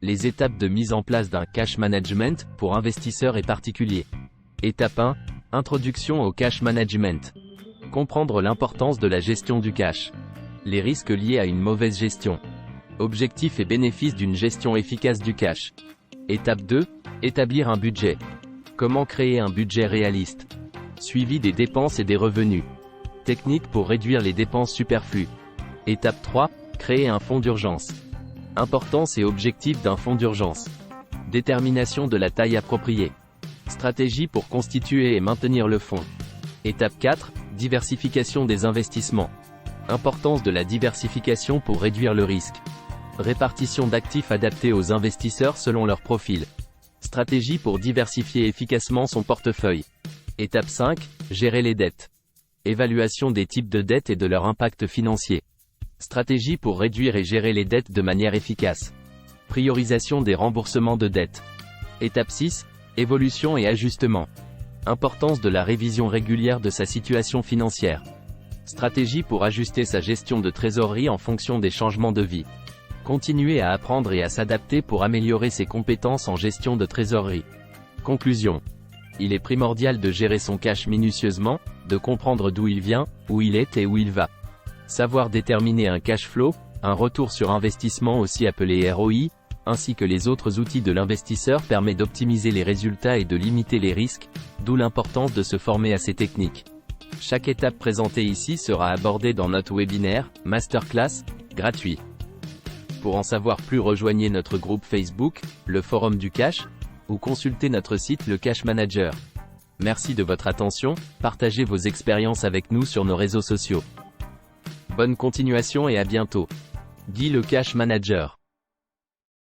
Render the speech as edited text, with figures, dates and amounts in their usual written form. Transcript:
Les étapes de mise en place d'un cash management pour investisseurs et particuliers. Étape 1. Introduction au cash management. Comprendre l'importance de la gestion du cash. Les risques liés à une mauvaise gestion. Objectifs et bénéfices d'une gestion efficace du cash. Étape 2. Établir un budget. Comment créer un budget réaliste. Suivi des dépenses et des revenus. Techniques pour réduire les dépenses superflues. Étape 3. Créer un fonds d'urgence. Importance et objectifs d'un fonds d'urgence. Détermination de la taille appropriée. Stratégie pour constituer et maintenir le fonds. Étape 4. Diversification des investissements. Importance de la diversification pour réduire le risque. Répartition d'actifs adaptés aux investisseurs selon leur profil. Stratégie pour diversifier efficacement son portefeuille. Étape 5. Gérer les dettes. Évaluation des types de dettes et de leur impact financier. Stratégie pour réduire et gérer les dettes de manière efficace. Priorisation des remboursements de dettes. Étape 6. Évolution et ajustement. Importance de la révision régulière de sa situation financière. Stratégie pour ajuster sa gestion de trésorerie en fonction des changements de vie. Continuer à apprendre et à s'adapter pour améliorer ses compétences en gestion de trésorerie. Conclusion. Il est primordial de gérer son cash minutieusement, de comprendre d'où il vient, où il est et où il va. Savoir déterminer un cash flow, un retour sur investissement aussi appelé ROI, ainsi que les autres outils de l'investisseur permet d'optimiser les résultats et de limiter les risques, d'où l'importance de se former à ces techniques. Chaque étape présentée ici sera abordée dans notre webinaire, masterclass, gratuit. Pour en savoir plus, rejoignez notre groupe Facebook, le Forum du Cash, ou consultez notre site Le Cash Manager. Merci de votre attention, partagez vos expériences avec nous sur nos réseaux sociaux. Bonne continuation et à bientôt. Guy Le Cash Manager.